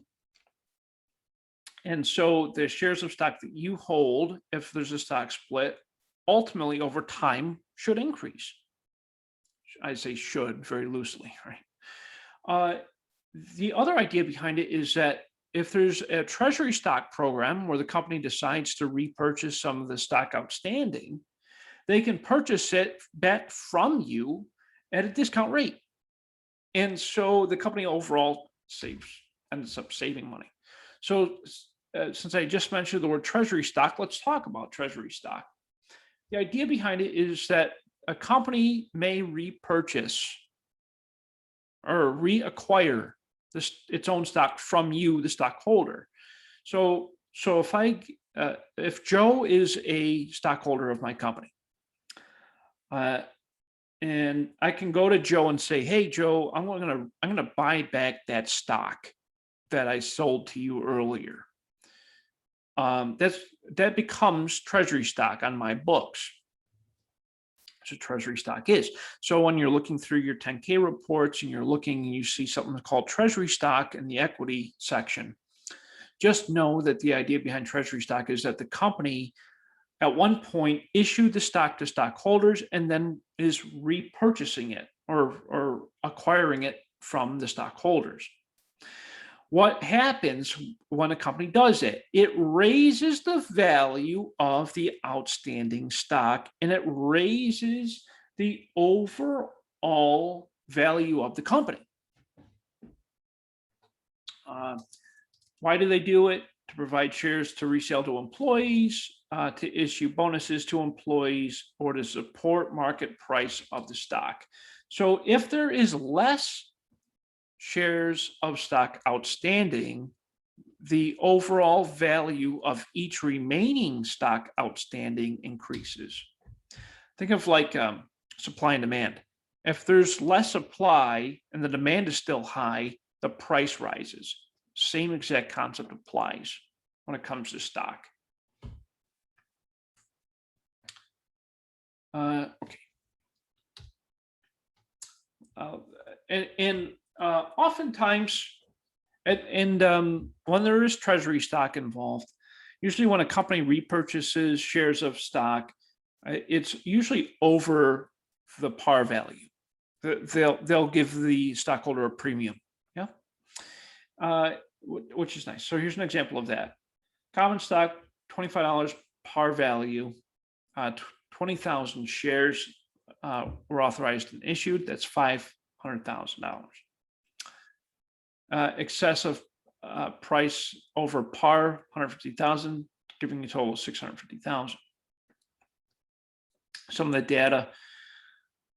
so the shares of stock that you hold, if there's a stock split, ultimately over time should increase. I say should very loosely, right? The other idea behind it is that if there's a treasury stock program where the company decides to repurchase some of the stock outstanding, they can purchase it back from you at a discount rate. And so the company overall ends up saving money. So since I just mentioned the word treasury stock, let's talk about treasury stock. The idea behind it is that a company may repurchase or reacquire its own stock from you, the stockholder. So if Joe is a stockholder of my company, and I can go to Joe and say, "Hey, Joe, I'm gonna buy back that stock that I sold to you earlier." That becomes treasury stock on my books. So treasury stock is. So when you're looking through your 10K reports and you're looking and you see something called treasury stock in the equity section, just know that the idea behind treasury stock is that the company at one point issued the stock to stockholders and then is repurchasing it or acquiring it from the stockholders. What happens when a company does it? It raises the value of the outstanding stock and it raises the overall value of the company. Why do they do it? To provide shares to resell to employees, to issue bonuses to employees, or to support market price of the stock. So if there is less shares of stock outstanding, the overall value of each remaining stock outstanding increases. Think of like supply and demand. If there's less supply and the demand is still high, the price rises. Same exact concept applies when it comes to stock. Okay. Oftentimes, when there is treasury stock involved, usually when a company repurchases shares of stock, it's usually over the par value. They'll give the stockholder a premium, which is nice. So here's an example of that. Common stock, $25 par value, 20,000 shares were authorized and issued. That's $500,000. Excessive price over par, 150,000, giving a total of 650,000. Some of the data: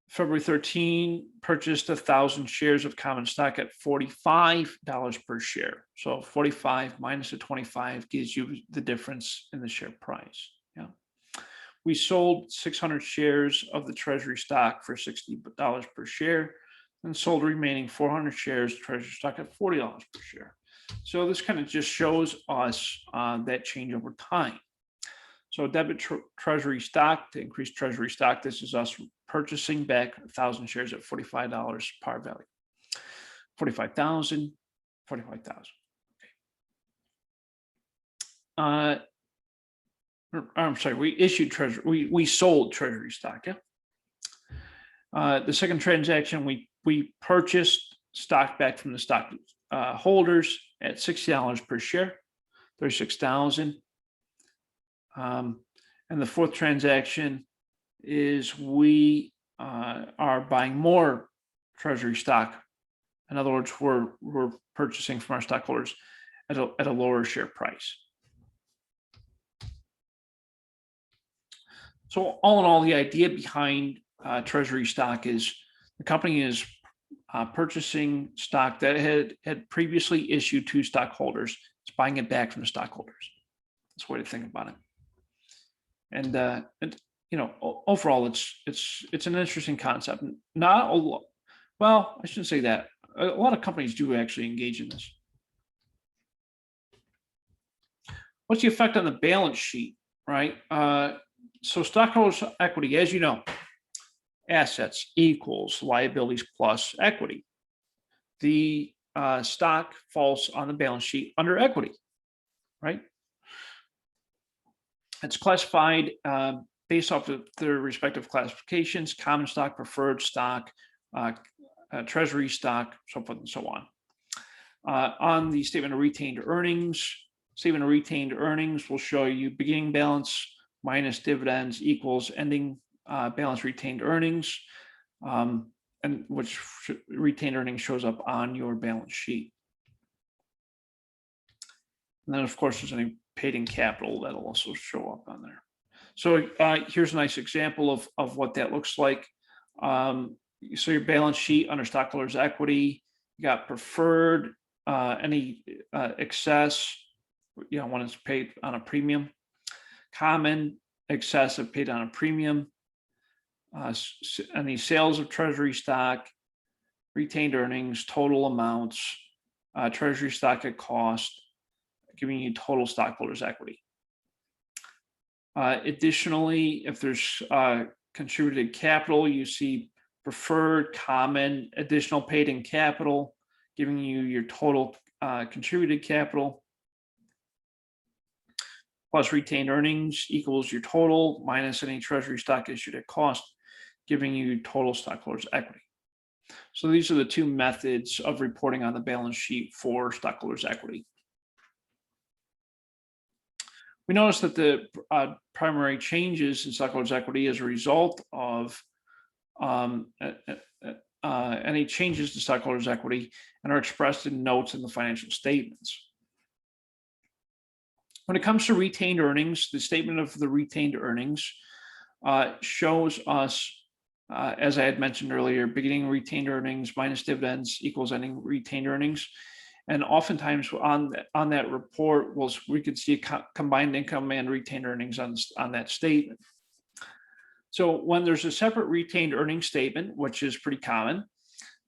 February 13 purchased 1,000 shares of common stock at $45 per share. So 45 minus the 25 gives you the difference in the share price. Yeah. We sold 600 shares of the treasury stock for $60 per share and sold the remaining 400 shares of treasury stock at $40 per share. So this kind of just shows us that change over time. So debit treasury stock to increase treasury stock. This is us purchasing back 1,000 shares at $45 par value. 45,000, 45,000. Okay. I'm sorry, we issued treasury, we sold treasury stock. Yeah. The second transaction, we purchased stock back from the stock holders at $60 per share, 36,000. And the fourth transaction is we are buying more treasury stock. In other words, we're purchasing from our stockholders at a lower share price. So all in all, the idea behind treasury stock is the company is purchasing stock that had previously issued to stockholders. It's buying it back from the stockholders. That's the way to think about it. And you know, overall, it's an interesting concept. Not a lot. Well, I shouldn't say that. A lot of companies do actually engage in this. What's the effect on the balance sheet, right? So stockholders' equity, as you know, assets equals liabilities plus equity. The stock falls on the balance sheet under equity, right? It's classified based off of their respective classifications: common stock, preferred stock, treasury stock, so forth and so on. On the statement of retained earnings will show you beginning balance minus dividends equals ending balance retained earnings, and which retained earnings shows up on your balance sheet. And then, of course, there's any paid-in capital that'll also show up on there. So here's a nice example of what that looks like. So your balance sheet under stockholders' equity, you got preferred, any excess, you know, when it's paid on a premium, common, excessive, paid on a premium, any sales of treasury stock, retained earnings, total amounts, treasury stock at cost, giving you total stockholders' equity. Additionally, if there's contributed capital, you see preferred, common, additional paid-in capital, giving you your total contributed capital, plus retained earnings equals your total minus any treasury stock issued at cost, giving you total stockholders' equity. So these are the two methods of reporting on the balance sheet for stockholders' equity. We notice that the primary changes in stockholders' equity as a result of any changes to stockholders' equity and are expressed in notes in the financial statements. When it comes to retained earnings, the statement of the retained earnings shows us, as I had mentioned earlier, beginning retained earnings minus dividends equals ending retained earnings. And oftentimes on that report, we could see combined income and retained earnings on that statement. So when there's a separate retained earnings statement, which is pretty common,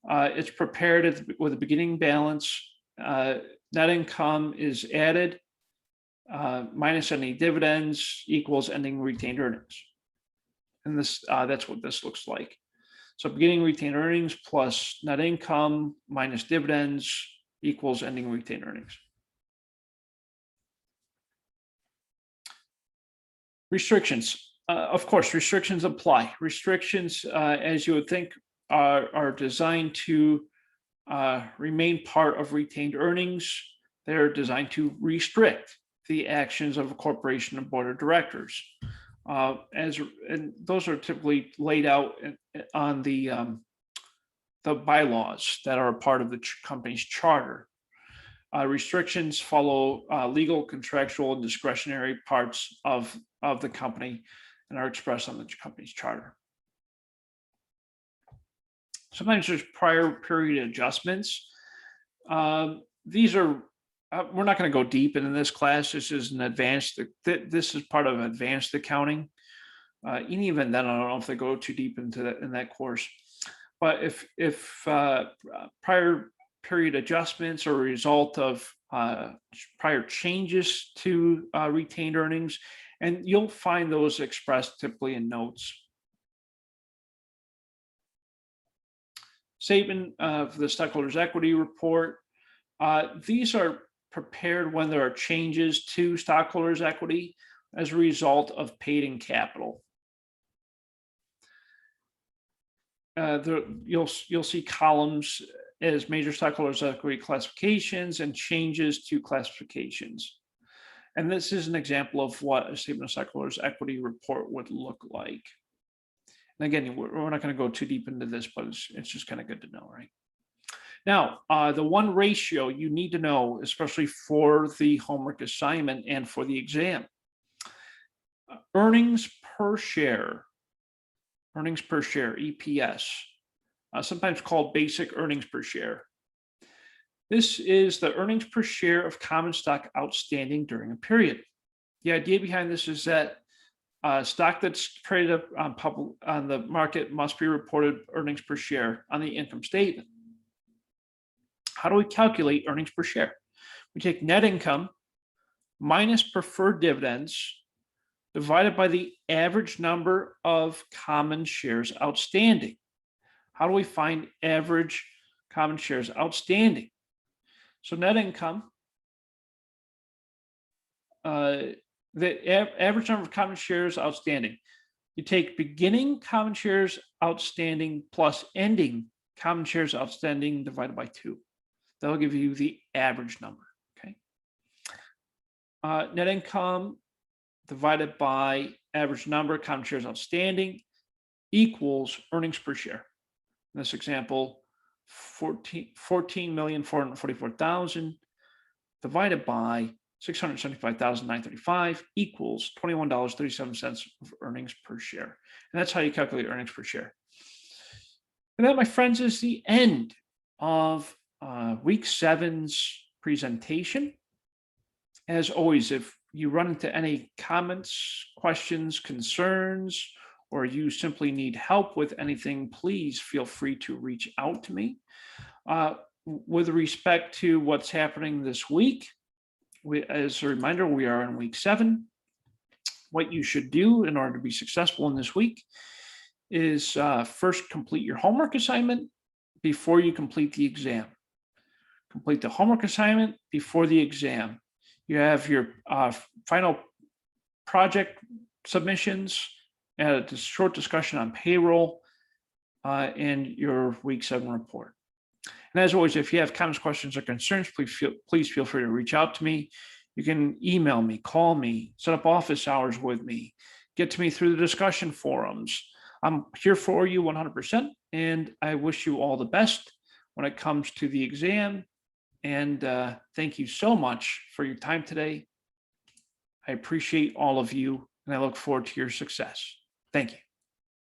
it's prepared with a beginning balance. Net income is added, minus any dividends equals ending retained earnings. And that's what this looks like. So beginning retained earnings plus net income minus dividends equals ending retained earnings. Restrictions. Of course, restrictions apply. Restrictions, as you would think, are designed to remain part of retained earnings. They're designed to restrict the actions of a corporation and board of directors. And those are typically laid out on the bylaws that are a part of the company's charter. Restrictions follow legal, contractual, and discretionary parts of the company and are expressed on the company's charter. Sometimes there's prior period adjustments. These are, we're not going to go deep into this class. This is an advanced, this is part of advanced accounting. In even then, I don't know if they go too deep into that in that course. But if prior period adjustments are a result of prior changes to retained earnings, and you'll find those expressed typically in notes. Statement of the stockholders' equity report. These are prepared when there are changes to stockholders' equity as a result of paid-in capital. You'll see columns is major stockholders' equity classifications and changes to classifications. And this is an example of what a statement of stockholders' equity report would look like. And again, we're not going to go too deep into this, but it's just kind of good to know, right? Now, the one ratio you need to know, especially for the homework assignment and for the exam, earnings per share, EPS, sometimes called basic earnings per share. This is the earnings per share of common stock outstanding during a period. The idea behind this is that stock that's traded on the market must be reported earnings per share on the income statement. How do we calculate earnings per share? We take net income minus preferred dividends divided by the average number of common shares outstanding. How do we find average common shares outstanding? So net income, the average number of common shares outstanding. You take beginning common shares outstanding plus ending common shares outstanding divided by 2. That'll give you the average number, okay? Net income divided by average number of common shares outstanding equals earnings per share. In this example, 14,444,000 divided by 675,935 equals $21.37 of earnings per share. And that's how you calculate earnings per share. And that, my friends, is the end of week 7's presentation. As always, if you run into any comments, questions, concerns, or you simply need help with anything, please feel free to reach out to me. With respect to what's happening this week, as a reminder, we are in week 7. What you should do in order to be successful in this week is first complete your homework assignment before you complete the exam. Complete the homework assignment before the exam. You have your final project submissions, a short discussion on payroll, and your week 7 report. And as always, if you have comments, questions, or concerns, please feel free to reach out to me. You can email me, call me, set up office hours with me, get to me through the discussion forums. I'm here for you 100%, and I wish you all the best when it comes to the exam. And thank you so much for your time today. I appreciate all of you, and I look forward to your success. Thank you.